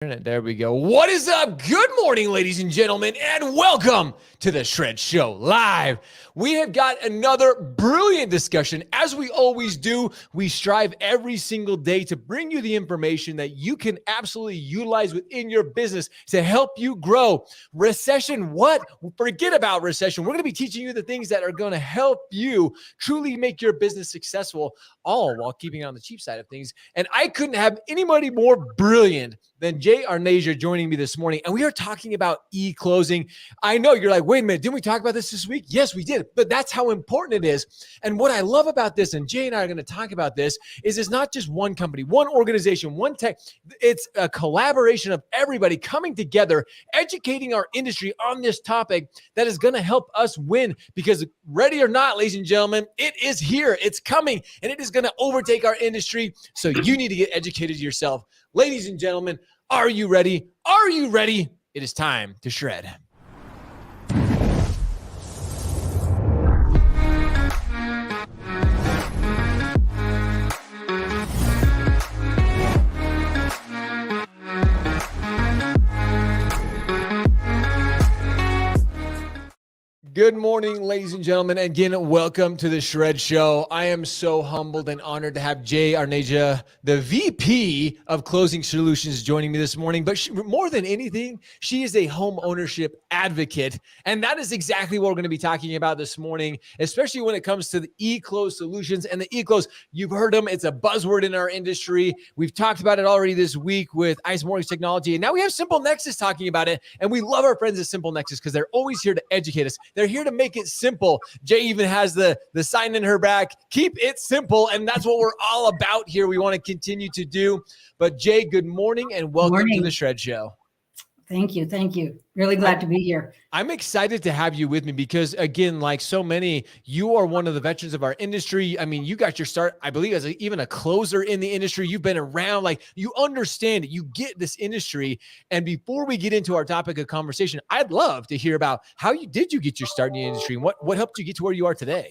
There we go. What is up? Good morning, ladies and gentlemen, and welcome to the Shred Show Live. We have got another brilliant discussion. As we always do, we strive every single day to bring you the information that you can absolutely utilize within your business to help you grow. Recession, what? Forget about recession. We're going to be teaching you the things that are going to help you truly make your business successful, all while keeping it on the cheap side of things. And I couldn't have anybody more brilliant than Jay Arneja joining me this morning. And we are talking about eClosing. I know you're like, wait a minute, didn't we talk about this week? Yes, we did. But that's how important it is. And what I love about this, and Jay and I are going to talk about this, is it's not just one company, one organization, one tech. It's a collaboration of everybody coming together, educating our industry on this topic that is going to help us win. Because ready or not, ladies and gentlemen, it is here. It's coming, and it is going to overtake our industry. So you need to get educated yourself. Ladies and gentlemen, are you ready? Are you ready? It is time to shred. Good morning, ladies and gentlemen. Again, welcome to the Shred Show. I am so humbled and honored to have Jay Arneja, the VP of Closing Solutions, joining me this morning. But more than anything, she is a home ownership advocate. And that is exactly what we're going to be talking about this morning, especially when it comes to the eClose solutions. And the eClose, you've heard them. It's a buzzword in our industry. We've talked about it already this week with Ice Mortgage Technology. And now we have SimpleNexus talking about it. And we love our friends at SimpleNexus because they're always here to educate us. They're here to make it simple. Jay even has the sign in her back. Keep it simple. And that's what we're all about here. We want to continue to do. But Jay, good morning and welcome to the Shred Show. Thank you. Thank you. Really glad to be here. I'm excited to have you with me because, again, like so many, you are one of the veterans of our industry. I mean, you got your start, I believe, as even a closer in the industry. You've been around, like you understand it. You get this industry. And before we get into our topic of conversation, I'd love to hear about how you get your start in the industry and what helped you get to where you are today.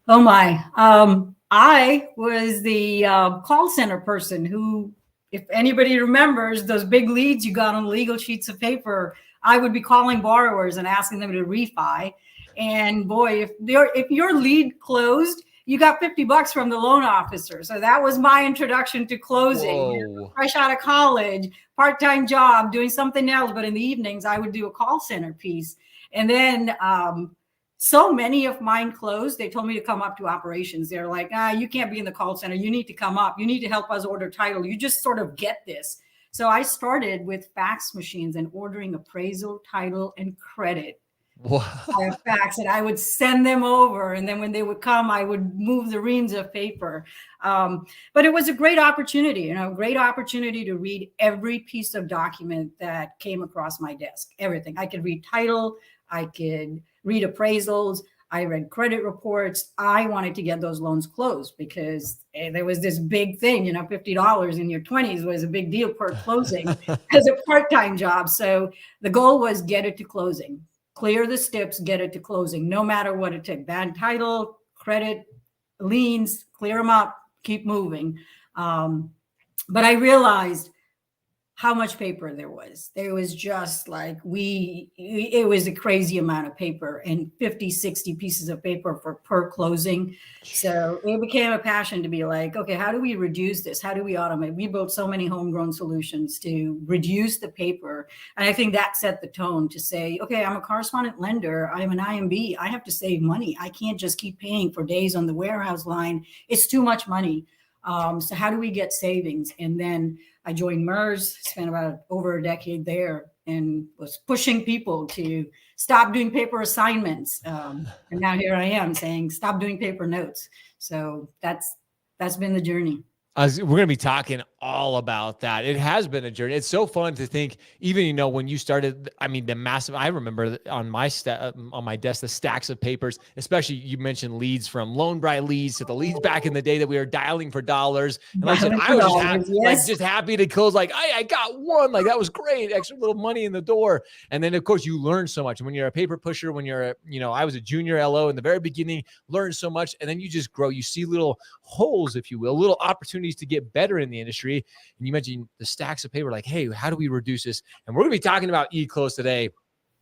Oh, my. I was the call center person who, if anybody remembers those big leads you got on legal sheets of paper, I would be calling borrowers and asking them to refi. And boy, if your lead closed, you got $50 from the loan officer. So that was my introduction to closing. Fresh out of college, part-time job, doing something else. But in the evenings, I would do a call center piece. And then so many of mine closed. They told me to come up to operations. They're like, you can't be in the call center. You need to come up. You need to help us order title. You just sort of get this. So I started with fax machines and ordering appraisal, title, and credit. Wow. Fax, and I would send them over. And then when they would come, I would move the reams of paper. But it was a great opportunity, great opportunity to read every piece of document that came across my desk, everything. I could read title. I could read appraisals. I read credit reports. I wanted to get those loans closed because there was this big thing, $50 in your 20s was a big deal per closing as a part-time job. So the goal was get it to closing, clear the steps, get it to closing, no matter what it took. Bad title, credit, liens, clear them up, keep moving. But I realized how much paper there was. There was just like it was a crazy amount of paper and 50, 60 pieces of paper per closing. So it became a passion to be like, okay, how do we reduce this? How do we automate? We built so many homegrown solutions to reduce the paper. And I think that set the tone to say, okay, I'm a correspondent lender. I'm an IMB. I have to save money. I can't just keep paying for days on the warehouse line. It's too much money. So how do we get savings? And then I joined MERS, spent about over a decade there and was pushing people to stop doing paper assignments. And now here I am saying, stop doing paper notes. So that's been the journey. We're going to be talking all about that. It has been a journey. It's so fun to think, even, when you started, I mean, I remember on my desk, the stacks of papers, especially you mentioned leads from Loan Bright leads to the leads back in the day that we were dialing for dollars. And like I said, I was just happy to close. Like, I got one, like that was great. Extra little money in the door. And then of course you learn so much when you're a paper pusher, when you're, I was a junior LO in the very beginning, learned so much. And then you just grow, you see little holes, if you will, little opportunities opportunities to get better in the industry. And you mentioned the stacks of paper, like, hey, how do we reduce this? And we're going to be talking about eClose today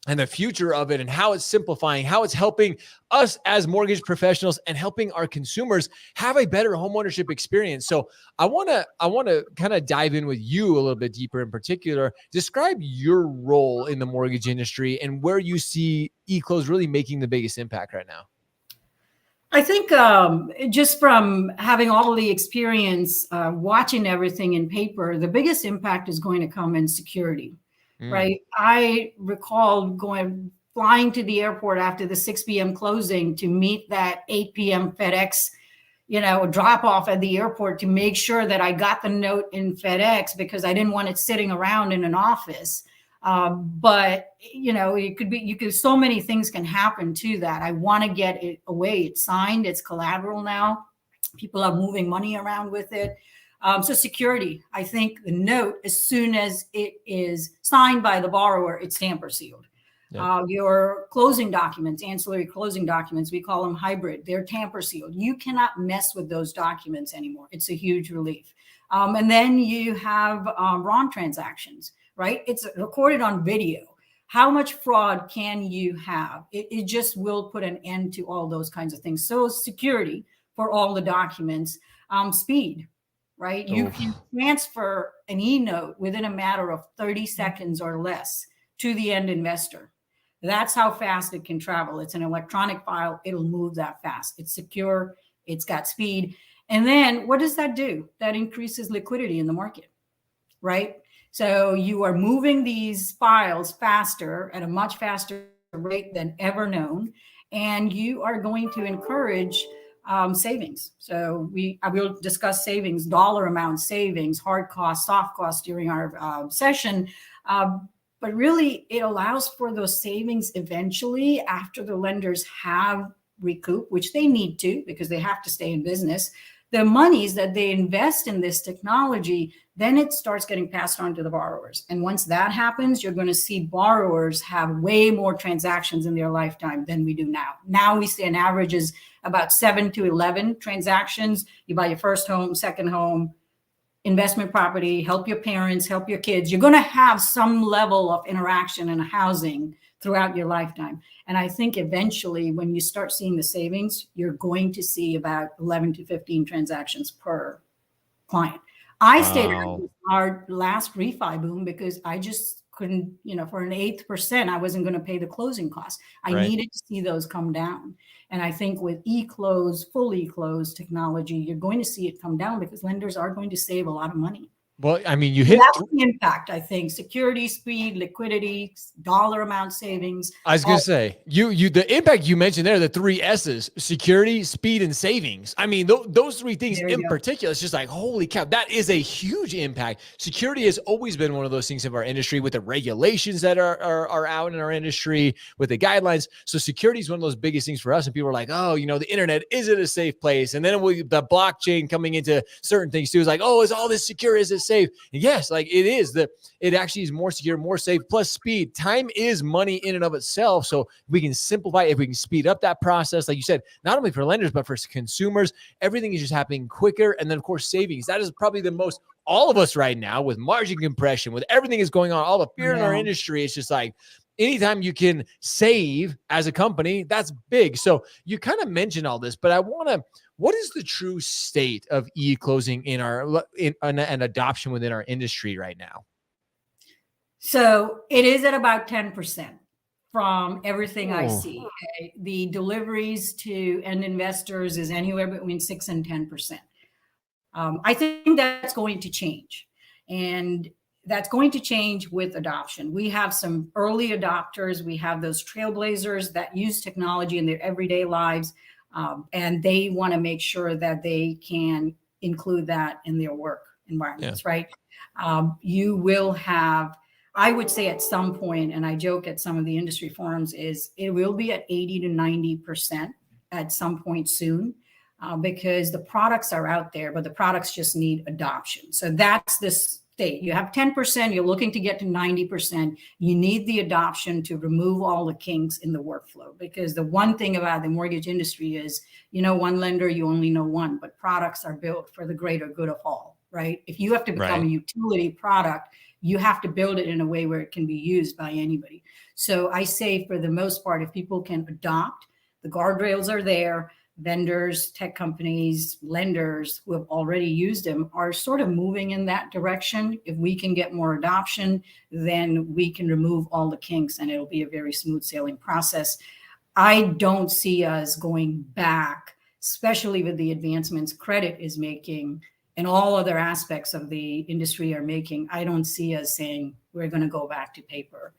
and the future of it and how it's simplifying, how it's helping us as mortgage professionals and helping our consumers have a better homeownership experience. So I want to kind of dive in with you a little bit deeper. In particular, describe your role in the mortgage industry and where you see eClose really making the biggest impact right now. I think just from having all of the experience watching everything in paper, the biggest impact is going to come in security. Right. I recall flying to the airport after the 6 p.m. closing to meet that 8 p.m. FedEx, drop off at the airport to make sure that I got the note in FedEx because I didn't want it sitting around in an office. But it could so many things can happen to that. I want to get it away. It's signed. It's collateral now. People are moving money around with it. So security, I think the note, as soon as it is signed by the borrower, it's tamper sealed. Yeah. Your closing documents, ancillary closing documents, we call them hybrid. They're tamper sealed. You cannot mess with those documents anymore. It's a huge relief. And then you have RON transactions, right? It's recorded on video. How much fraud can you have? It just will put an end to all those kinds of things. So security for all the documents, speed. Right? You can transfer an e-note within a matter of 30 seconds or less to the end investor. That's how fast it can travel. It's an electronic file. It'll move that fast. It's secure. It's got speed. And then what does that do? That increases liquidity in the market, right? So you are moving these files faster at a much faster rate than ever known. And you are going to encourage savings. So I will discuss savings, dollar amount savings, hard costs, soft costs during our session. But really, it allows for those savings eventually after the lenders have recouped, which they need to because they have to stay in business. The monies that they invest in this technology, then it starts getting passed on to the borrowers. And once that happens, you're going to see borrowers have way more transactions in their lifetime than we do now. Now we see an average is about 7 to 11 transactions. You buy your first home, second home, investment property, help your parents, help your kids. You're going to have some level of interaction in housing throughout your lifetime. And I think eventually when you start seeing the savings, you're going to see about 11 to 15 transactions per client. I stayed out with our last refi boom because I just couldn't, for an 8%, I wasn't going to pay the closing costs. I needed to see those come down. And I think with eClose, full eClose technology, you're going to see it come down because lenders are going to save a lot of money. Well, I mean, you hit that's the impact, I think. Security, speed, liquidity, dollar amount savings. I was going to say, the impact you mentioned there, the 3 S's, security, speed, and savings. I mean, those 3 things in particular, it's just like, holy cow, that is a huge impact. Security has always been one of those things of our industry with the regulations that are out in our industry, with the guidelines. So security is one of those biggest things for us. And people are like, oh, the internet, is it a safe place? And then the blockchain coming into certain things too is like, oh, is all this secure? Is it safe? And yes, like it is. It actually is more secure, more safe, plus speed. Time is money in and of itself. So we can simplify, if we can speed up that process, like you said, not only for lenders, but for consumers, everything is just happening quicker. And then of course, savings. That is probably the most, all of us right now with margin compression, with everything is going on, all the fear in our industry. It's just like, anytime you can save as a company, that's big. So you kind of mentioned all this, but what is the true state of eClosing and adoption within our industry right now? So it is at about 10% from everything I see. Okay? The deliveries to end investors is anywhere between 6 and 10%. I think that's going to change. And that's going to change with adoption. We have some early adopters. We have those trailblazers that use technology in their everyday lives. And they want to make sure that they can include that in their work environments, right? You will have, I would say at some point, and I joke at some of the industry forums, is it will be at 80 to 90% at some point soon, because the products are out there, but the products just need adoption. So that's this state. You have 10%, you're looking to get to 90%. You need the adoption to remove all the kinks in the workflow, because the one thing about the mortgage industry is, one lender, you only know one, but products are built for the greater good of all, right? If you have to become a utility product, you have to build it in a way where it can be used by anybody. So I say, for the most part, if people can adopt, the guardrails are there. Vendors, tech companies, lenders who have already used them are sort of moving in that direction. If we can get more adoption, then we can remove all the kinks and it'll be a very smooth sailing process. I don't see us going back, especially with the advancements credit is making and all other aspects of the industry are making. I don't see us saying we're going to go back to paper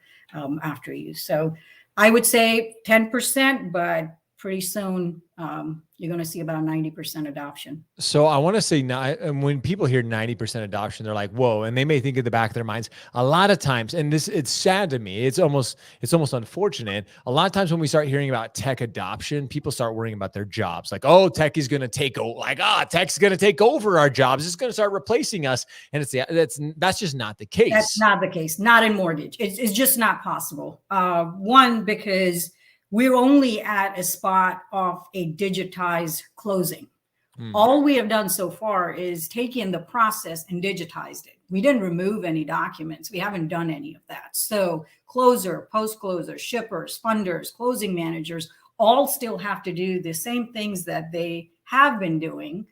after use. So I would say 10%, but pretty soon you're going to see about 90% adoption. So I want to say, and when people hear 90% adoption, they're like, whoa, and they may think in the back of their minds, a lot of times, and it's sad to me, it's almost unfortunate. A lot of times when we start hearing about tech adoption, people start worrying about their jobs. Like, oh, tech is going to take over, tech's going to take over our jobs. It's going to start replacing us. And that's just not the case. That's not the case. Not in mortgage. It's just not possible. One, because we're only at a spot of a digitized closing. All we have done so far is taken the process and digitized it. We didn't remove any documents. We haven't done any of that. So closer, post-closer, shippers, funders, closing managers all still have to do the same things that they have been doing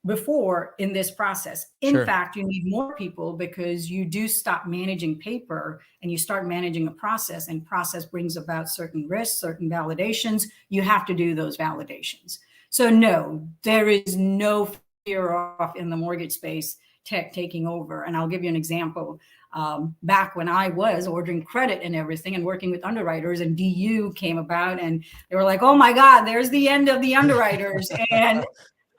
before in this process. In fact, you need more people because you do stop managing paper and you start managing a process, and process brings about certain risks, certain validations. You have to do those validations. So no, there is no fear of in the mortgage space tech taking over. And I'll give you an example. Back when I was ordering credit and everything and working with underwriters, and DU came about and they were like, oh my God, there's the end of the underwriters. And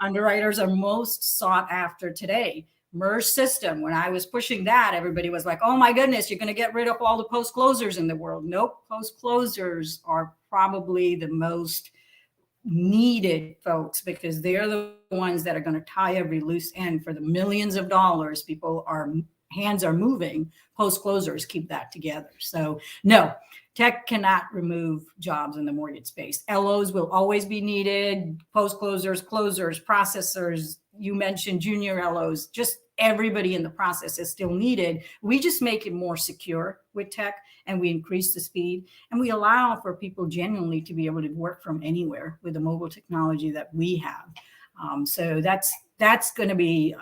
underwriters are most sought after today. MERS system, when I was pushing that, everybody was like, oh my goodness, you're going to get rid of all the post closers in the world. Nope, post closers are probably the most needed folks because they're the ones that are going to tie every loose end for the millions of dollars hands are moving. Post closers keep that together. So no, tech cannot remove jobs in the mortgage space. LOs will always be needed. Post closers, closers, processors. You mentioned junior LOs. Just everybody in the process is still needed. We just make it more secure with tech, and we increase the speed, and we allow for people genuinely to be able to work from anywhere with the mobile technology that we have. So that's going to be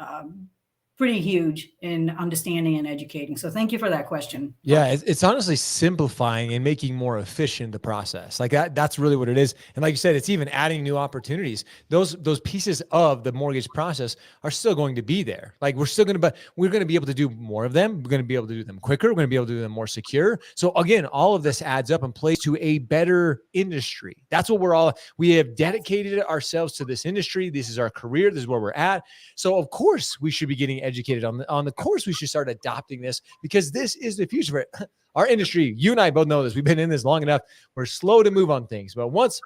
pretty huge in understanding and educating. So thank you for that question. Yeah, it's honestly simplifying and making more efficient the process. Like that's really what it is. And like you said, it's even adding new opportunities. Those pieces of the mortgage process are still going to be there. Like we're going to be able to do more of them. We're going to be able to do them quicker. We're going to be able to do them more secure. So again, all of this adds up and plays to a better industry. That's what we have dedicated ourselves to this industry. This is our career. This is where we're at. So of course we should be getting educated on the course. We should start adopting this because this is the future for it. Our industry, you and I both know this. We've been in this long enough. We're slow to move on things, but once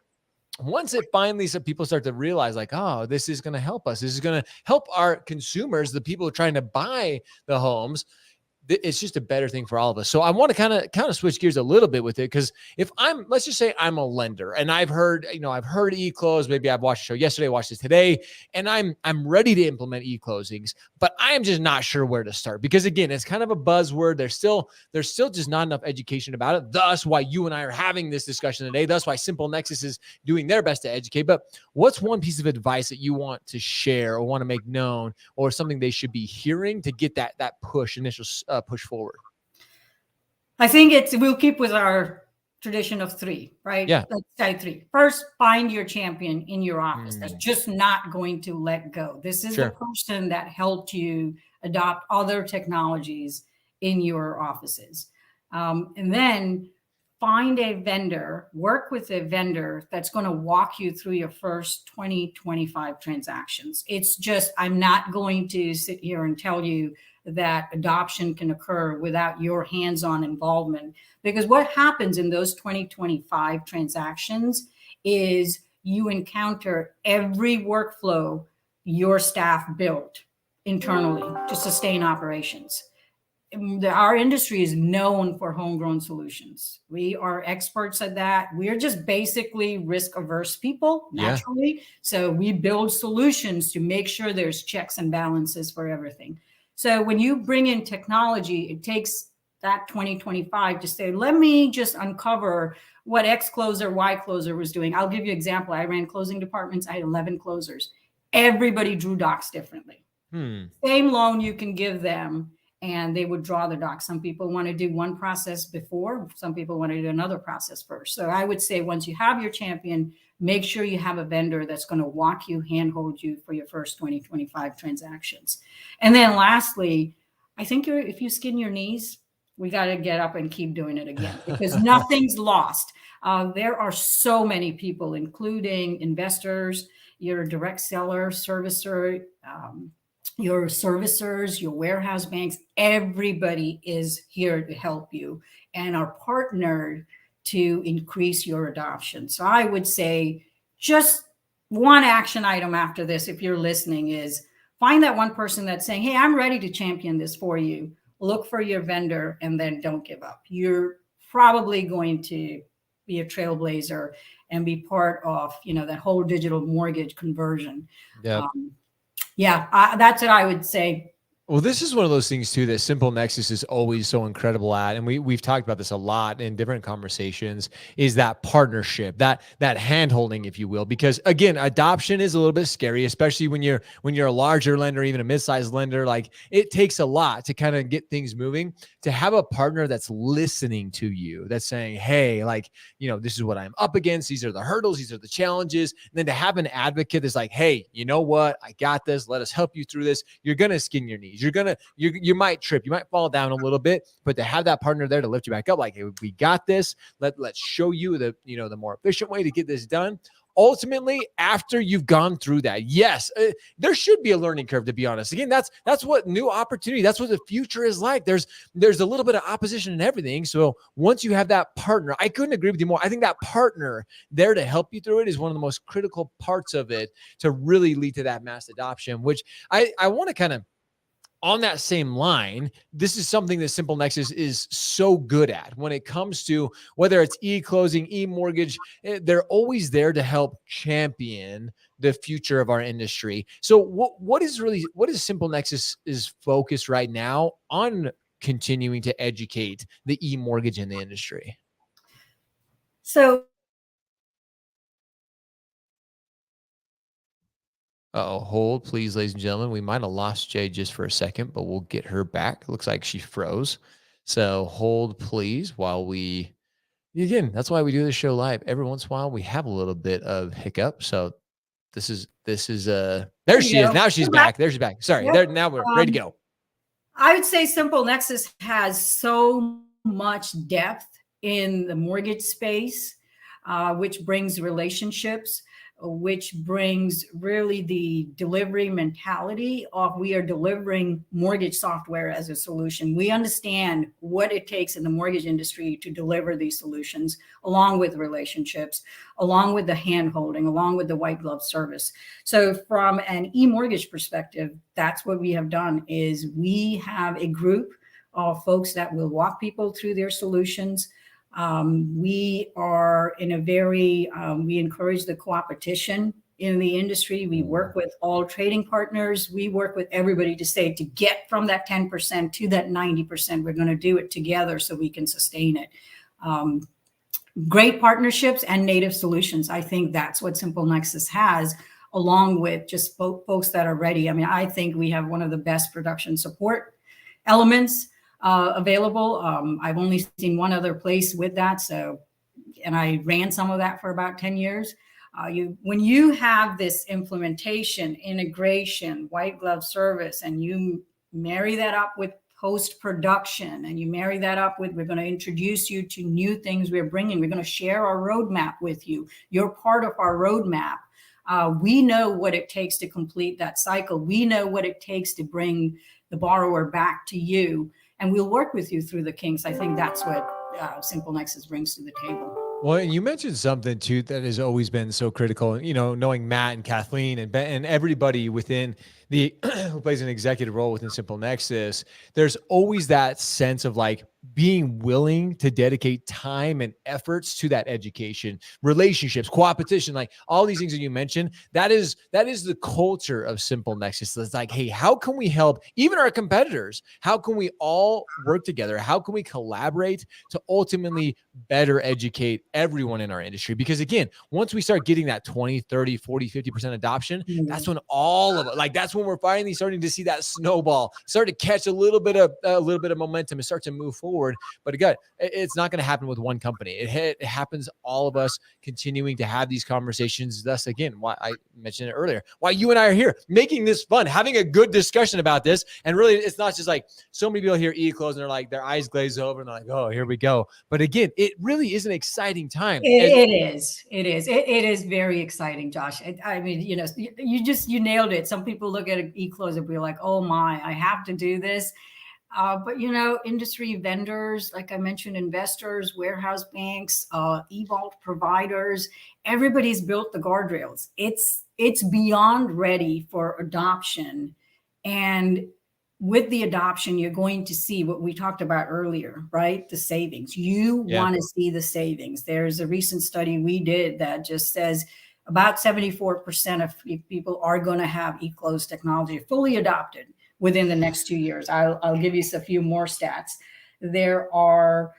it finally, some people start to realize like, oh, this is going to help us. This is going to help our consumers, the people who are trying to buy the homes. It's just a better thing for all of us. So I want to kind of switch gears a little bit with it. Cause let's just say I'm a lender and I've heard eClose. Maybe I've watched a show yesterday, watched it today, and I'm ready to implement eClosings, but I am just not sure where to start because again, it's kind of a buzzword. There's still just not enough education about it. Thus why you and I are having this discussion today. Thus why SimpleNexus is doing their best to educate. But what's one piece of advice that you want to share or want to make known or something they should be hearing to get that initial push forward? I think we'll keep with our tradition of 3, right? Yeah. Let's say 3. First, find your champion in your office that's just not going to let go. This is the person that helped you adopt other technologies in your offices. And then find a vendor, work with a vendor that's going to walk you through your first 20, 25 transactions. It's just, I'm not going to sit here and tell you that adoption can occur without your hands-on involvement. Because what happens in those 2025 transactions is you encounter every workflow your staff built internally to sustain operations. Our industry is known for homegrown solutions. We are experts at that. We're just basically risk averse people naturally. So we build solutions to make sure there's checks and balances for everything. So when you bring in technology, it takes that 2025 to say, let me just uncover what X closer, Y closer was doing. I'll give you an example. I ran closing departments. I had 11 closers. Everybody drew docs differently. Same loan you can give them, and they would draw the docs. Some people want to do one process before, some people want to do another process first. So I would say once you have your champion, make sure you have a vendor that's going to walk you, handhold you for your first 2025 transactions. And then lastly, I think if you skin your knees, we got to get up and keep doing it again, because nothing's lost. There are so many people, including investors, your direct seller, servicer, your servicers, your warehouse banks, everybody is here to help you and are partnered to increase your adoption. So I would say just one action item after this, if you're listening, is find that one person that's saying, hey, I'm ready to champion this for you. Look for your vendor and then don't give up. You're probably going to be a trailblazer and be part of, that whole digital mortgage conversion. That's what I would say. Well, this is one of those things too that SimpleNexus is always so incredible at, and we've talked about this a lot in different conversations, is that partnership, that hand-holding, if you will. Because again, adoption is a little bit scary, especially when you're a larger lender, even a mid-sized lender. Like, it takes a lot to kind of get things moving. To have a partner that's listening to you, that's saying, hey, this is what I'm up against. These are the hurdles. These are the challenges. And then to have an advocate that's like, hey, you know what? I got this. Let us help you through this. You're going to skin your knees. You might trip, you might fall down a little bit, but to have that partner there to lift you back up, like, hey, we got this. Let's show you the more efficient way to get this done. Ultimately, after you've gone through that, yes, there should be a learning curve, to be honest. Again, that's what new opportunity, that's what the future is like. There's a little bit of opposition in everything. So once you have that partner, I couldn't agree with you more. I think that partner there to help you through it is one of the most critical parts of it to really lead to that mass adoption, which I want to kind of, on that same line, this is something that SimpleNexus is so good at when it comes to whether it's e-closing, e-mortgage. They're always there to help champion the future of our industry. So what is SimpleNexus's focus right now on continuing to educate the e-mortgage in the industry? So hold, please, ladies and gentlemen. We might have lost Jay just for a second, but we'll get her back. It looks like she froze. So hold, please, while again, that's why we do this show live. Every once in a while, we have a little bit of hiccup. So this is there she is. Now she's back. There she's back. Sorry. Yep. Now we're ready to go. I would say SimpleNexus has so much depth in the mortgage space, which brings relationships, which brings really the delivery mentality of we are delivering mortgage software as a solution. We understand what it takes in the mortgage industry to deliver these solutions, along with relationships, along with the hand-holding, along with the white glove service. So from an e-mortgage perspective, that's what we have done is we have a group of folks that will walk people through their solutions. We are in a we encourage the co-opetition in the industry. We work with all trading partners. We work with everybody to say, to get from that 10% to that 90%, we're going to do it together so we can sustain it. Great partnerships and native solutions. I think that's what SimpleNexus has, along with just folks that are ready. I mean, I think we have one of the best production support elements available. I've only seen one other place with that. And I ran some of that for about 10 years. When you have this implementation, integration, white glove service, and you marry that up with post-production, and you marry that up with, we're going to introduce you to new things we're bringing. We're going to share our roadmap with you. You're part of our roadmap. We know what it takes to complete that cycle. We know what it takes to bring the borrower back to you. And we'll work with you through the kinks. I think that's what SimpleNexus brings to the table. Well, and you mentioned something too that has always been so critical. You know, knowing Matt and Kathleen and Ben and everybody within the who plays an executive role within SimpleNexus, there's always that sense of like being willing to dedicate time and efforts to that education, relationships, competition, like all these things that you mentioned. That is the culture of SimpleNexus. It's like, hey, how can we help even our competitors? How can we all work together? How can we collaborate to ultimately better educate everyone in our industry? Because again, once we start getting that 20, 30, 40, 50% adoption, that's when all of it, like that's when we're finally starting to see that snowball start to catch a little bit of momentum and start to move forward. But again, it's not going to happen with one company. It happens all of us continuing to have these conversations. Thus, again, why I mentioned it earlier, why you and I are here making this fun, having a good discussion about this. And really, it's not just like so many people hear eClose and they're like, their eyes glaze over and they're like, oh, here we go. But again, it really is an exciting time. It is. It is. It is very exciting, Josh. I mean, you nailed it. Some people look at eClose and be like, oh my, I have to do this. But industry vendors, like I mentioned, investors, warehouse banks, e-vault providers, everybody's built the guardrails. It's beyond ready for adoption. And with the adoption, you're going to see what we talked about earlier, right? The savings. You want to see the savings. There's a recent study we did that just says about 74% of people are going to have eClose technology fully adopted within the next 2 years. I'll give you a few more stats. There are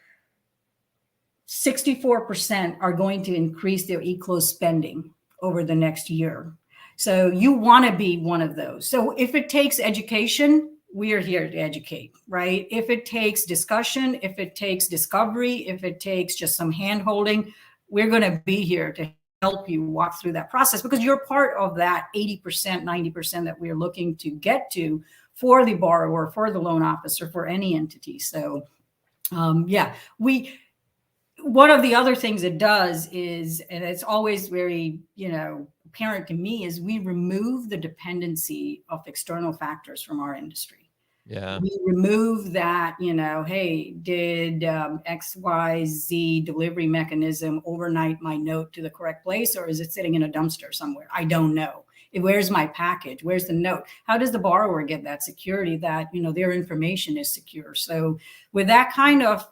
64% are going to increase their eClose spending over the next year. So you want to be one of those. So if it takes education, we are here to educate, right? If it takes discussion, if it takes discovery, if it takes just some hand holding, we're going to be here to help you walk through that process, because you're part of that 80%, 90% that we're looking to get to for the borrower, for the loan officer, for any entity. So one of the other things it does is, and it's always very, apparent to me, is we remove the dependency of external factors from our industry. Yeah. We remove that, hey, did XYZ delivery mechanism overnight my note to the correct place, or is it sitting in a dumpster somewhere? I don't know. Where's my package? Where's the note? How does the borrower get that security that, their information is secure? So with that kind of,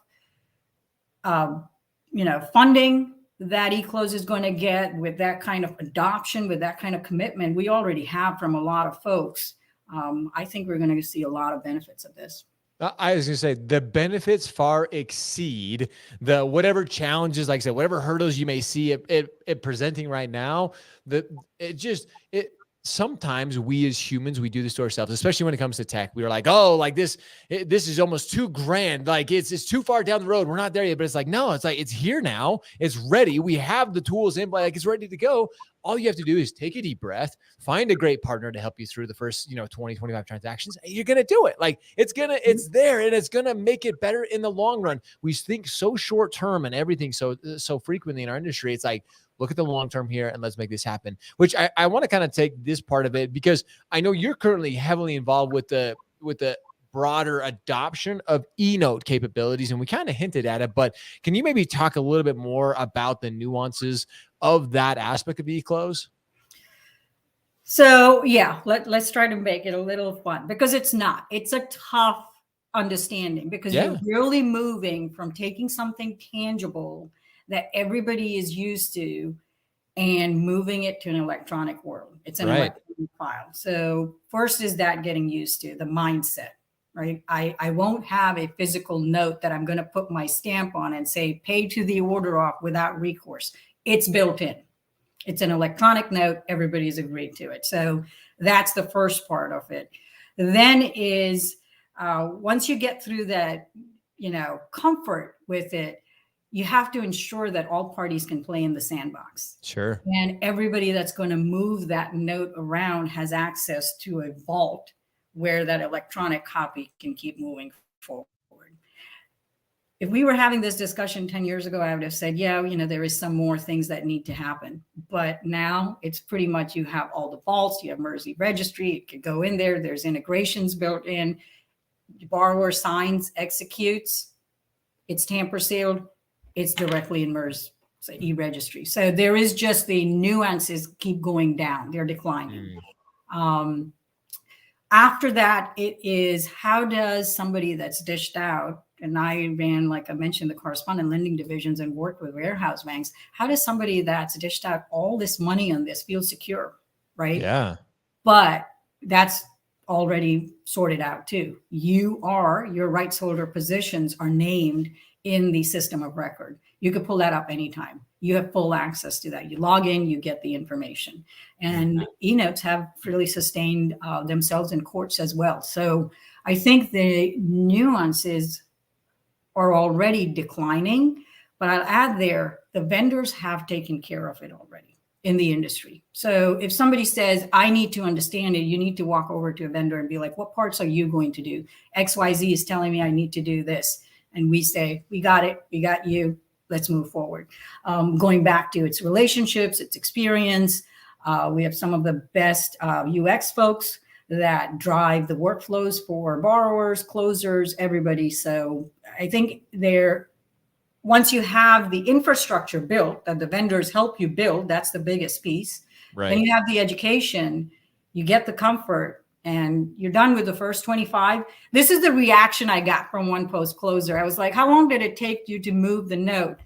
funding that eClose is going to get, with that kind of adoption, with that kind of commitment we already have from a lot of folks, I think we're going to see a lot of benefits of this. I was going to say the benefits far exceed the whatever challenges, like I said, whatever hurdles you may see it presenting right now. Sometimes we as humans, we do this to ourselves, especially when it comes to tech. We are like, oh, like this is almost too grand. Like it's too far down the road. We're not there yet. But it's like, no, it's like, it's here now. It's ready. We have the tools in play. Like it's ready to go. All you have to do is take a deep breath, find a great partner to help you through the first, 20, 25 transactions. And you're going to do it. Like it's there and it's going to make it better in the long run. We think so short term and everything so frequently in our industry. It's like, look at the long term here and let's make this happen, which I want to kind of take this part of it, because I know you're currently heavily involved with the broader adoption of eNote capabilities. And we kind of hinted at it, but can you maybe talk a little bit more about the nuances of that aspect of eClose? So let's try to make it a little fun, because it's a tough understanding, because you're really moving from taking something tangible that everybody is used to and moving it to an electronic world. It's an electronic file. So first is that getting used to the mindset, right? I won't have a physical note that I'm going to put my stamp on and say, pay to the order off without recourse. It's built in. It's an electronic note. Everybody's agreed to it. So that's the first part of it. Then is once you get through that, comfort with it, you have to ensure that all parties can play in the sandbox. Sure. And everybody that's going to move that note around has access to a vault where that electronic copy can keep moving forward. If we were having this discussion 10 years ago, I would have said, there is some more things that need to happen. But now it's pretty much, you have all the vaults, you have MERS registry, it could go in there. There's integrations built in. The borrower signs, executes, it's tamper sealed. It's directly in MERS So e-registry. So there is just the nuances keep going down. They're declining. After that, it is how does somebody that's dished out, and I ran, like I mentioned, the correspondent lending divisions and worked with warehouse banks. How does somebody that's dished out all this money on this feel secure, right? Yeah. But that's already sorted out too. Your rights holder positions are named in the system of record. You could pull that up anytime. You have full access to that. You log in, you get the information. And e-notes have really sustained themselves in courts as well. So I think the nuances are already declining, but I'll add there, the vendors have taken care of it already in the industry. So if somebody says, I need to understand it, you need to walk over to a vendor and be like, what parts are you going to do? XYZ is telling me I need to do this. And we say, we got it, we got you, let's move forward. Going back to its relationships, its experience, we have some of the best UX folks that drive the workflows for borrowers, closers, everybody. So I think once you have the infrastructure built that the vendors help you build, that's the biggest piece. Right. Then you have the education, you get the comfort, and you're done with the first 25. This is the reaction I got from one post closer. I was like, how long did it take you to move the note?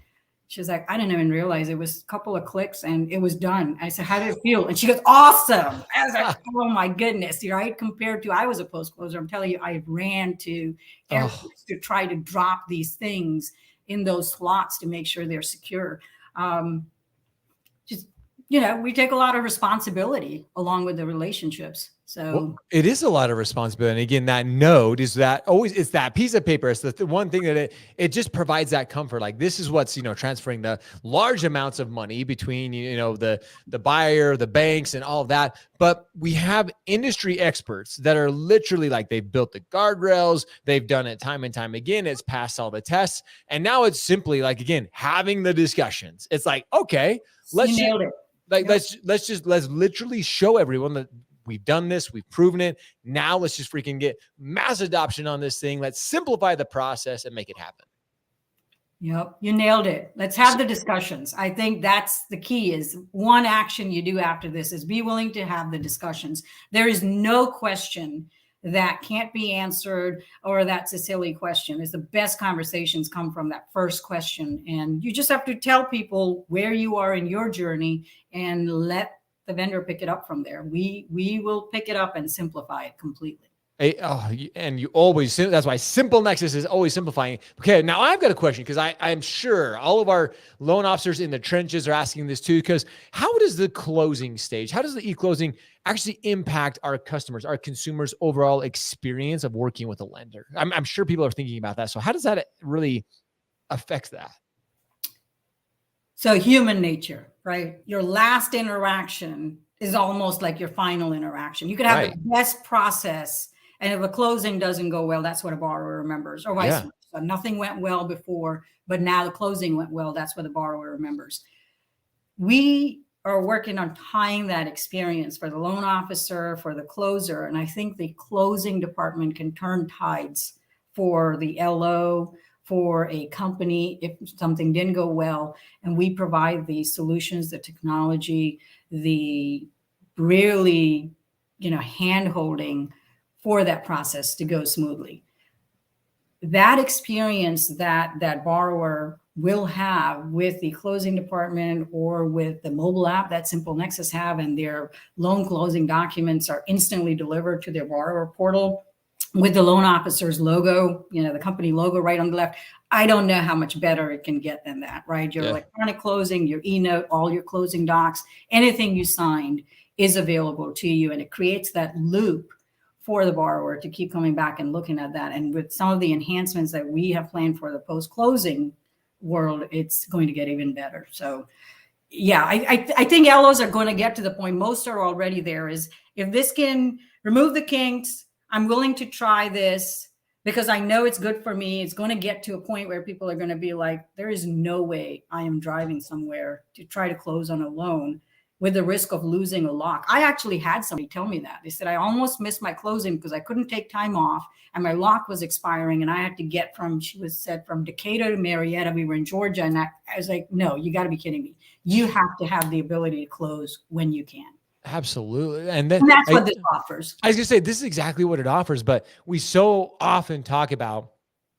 She's like, I didn't even realize it was a couple of clicks and it was done. I said, how did it feel? And she goes, awesome. I was like, oh my goodness, right? Compared to, I was a post closer. I'm telling you, I ran to airports to try to drop these things in those slots to make sure they're secure. We take a lot of responsibility along with the relationships. So it is a lot of responsibility. And again, that note is it's that piece of paper. It's the one thing that it just provides that comfort. Like this is what's, transferring the large amounts of money between, the buyer, the banks and all of that. But we have industry experts that are literally like, they've built the guardrails. They've done it time and time again. It's passed all the tests. And now it's simply like, again, having the discussions. It's like, okay, let's literally show everyone that we've done this, we've proven it. Now let's just freaking get mass adoption on this thing. Let's simplify the process and make it happen. Yep, you nailed it. Let's have the discussions. I think that's the key. Is one action you do after this is be willing to have the discussions. There is no question that can't be answered or that's a silly question. It's the best conversations come from that first question. And you just have to tell people where you are in your journey and let the vendor pick it up from there. We will pick it up and simplify it completely. And you always, that's why SimpleNexus is always simplifying. Okay, now I've got a question because I'm sure all of our loan officers in the trenches are asking this too, because how does the closing stage, how does the e-closing actually impact our customers, our consumers' overall experience of working with a lender? I'm sure people are thinking about that. So how does that really affect that? So human nature, right? Your last interaction is almost like your final interaction. You could have the best process, and if a closing doesn't go well, that's what a borrower remembers, or vice versa. Nothing went well before, but now the closing went well. That's what the borrower remembers. We are working on tying that experience for the loan officer, for the closer. And I think the closing department can turn tides for the LO, for a company if something didn't go well. And we provide the solutions, the technology, the really, hand-holding for that process to go smoothly. That experience that borrower will have with the closing department or with the mobile app that SimpleNexus have, and their loan closing documents are instantly delivered to their borrower portal with the loan officer's logo, the company logo right on the left. I don't know how much better it can get than that, right? Your electronic closing, your e-note, all your closing docs, anything you signed is available to you. And it creates that loop for the borrower to keep coming back and looking at that. And with some of the enhancements that we have planned for the post-closing world, it's going to get even better. So I think LOs are going to get to the point, most are already there, is if this can remove the kinks, I'm willing to try this because I know it's good for me. It's going to get to a point where people are going to be like, there is no way I am driving somewhere to try to close on a loan with the risk of losing a lock. I actually had somebody tell me that. They said, I almost missed my closing because I couldn't take time off and my lock was expiring and I had to get from Decatur to Marietta. We were in Georgia. And I was like, no, you got to be kidding me. You have to have the ability to close when you can. Absolutely. And that's what this offers. I was going to say, this is exactly what it offers, but we so often talk about,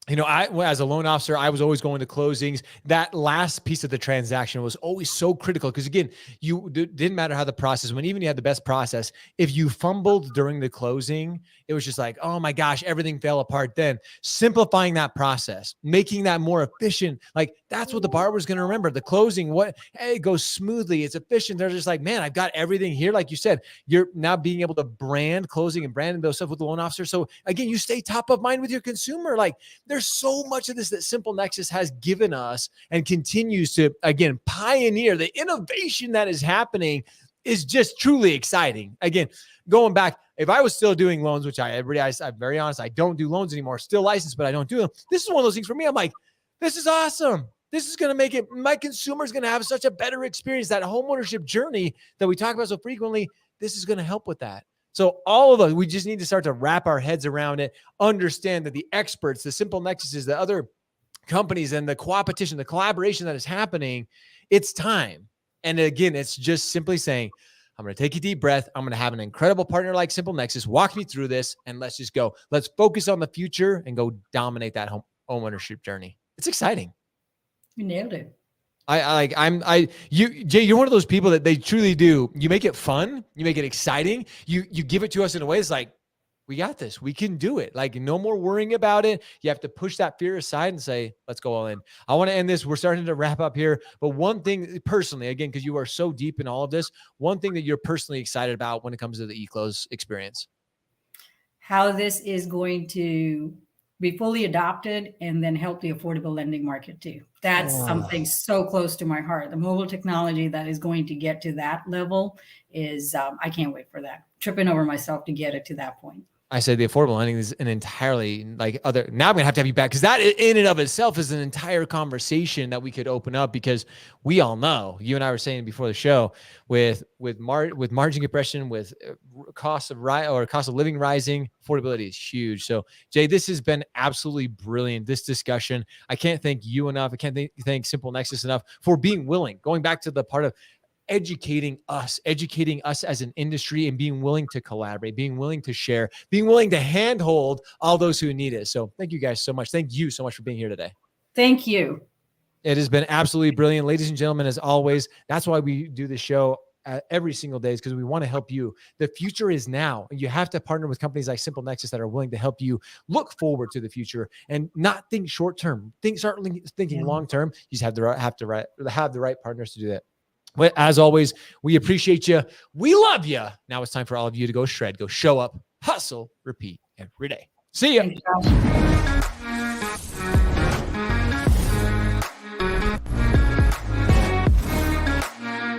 as a loan officer, I was always going to closings. That last piece of the transaction was always so critical because, again, didn't matter how the process went. Even you had the best process, if you fumbled during the closing, it was just like, oh my gosh, everything fell apart. Then simplifying that process, making that more efficient, like that's what the borrower's going to remember. The closing, it goes smoothly, it's efficient. They're just like, man, I've got everything here. Like you said, you're now being able to brand closing and brand those stuff with the loan officer. So again, you stay top of mind with your consumer. Like there's so much of this that SimpleNexus has given us and continues to, again, pioneer. The innovation that is happening is just truly exciting. Again, going back, if I was still doing loans, which I'm very honest, I don't do loans anymore, still licensed, but I don't do them. This is one of those things for me. I'm like, this is awesome. This is going to make it, my consumer is going to have such a better experience. That homeownership journey that we talk about so frequently, this is going to help with that. So all of us, we just need to start to wrap our heads around it, understand that the experts, the SimpleNexuses, the other companies, and the competition, the collaboration that is happening, it's time. And again, it's just simply saying, I'm going to take a deep breath. I'm going to have an incredible partner like SimpleNexus walk me through this, and let's just go. Let's focus on the future and go dominate that home ownership journey. It's exciting. You nailed it. Jay, you're one of those people that they truly do. You make it fun. You make it exciting. You give it to us in a way it's like, we got this. We can do it. Like no more worrying about it. You have to push that fear aside and say, let's go all in. I want to end this. We're starting to wrap up here. But one thing personally, again, because you are so deep in all of this, one thing that you're personally excited about when it comes to the eClose experience. How this is going to be fully adopted and then help the affordable lending market too. That's something so close to my heart. The mobile technology that is going to get to that level is, I can't wait for that. Tripping over myself to get it to that point. I said the affordable lending is an entirely like other. Now I'm going to have you back because that in and of itself is an entire conversation that we could open up, because we all know, you and I were saying before the show, with margin compression, with cost of living rising, affordability is huge. So Jay, this has been absolutely brilliant, this discussion. I can't thank you enough. I can't thank SimpleNexus enough for being willing, going back to the part of educating us as an industry, and being willing to collaborate, being willing to share, being willing to handhold all those who need it. So thank you guys so much. Thank you so much for being here today. Thank you. It has been absolutely brilliant. Ladies and gentlemen, as always, that's why we do this show every single day, is because we want to help you. The future is now. You have to partner with companies like SimpleNexus that are willing to help you look forward to the future and not think short term. Start thinking long term. You just have the right partners to do that. But as always, we appreciate you. We love you. Now it's time for all of you to go shred, go show up, hustle, repeat every day. See ya.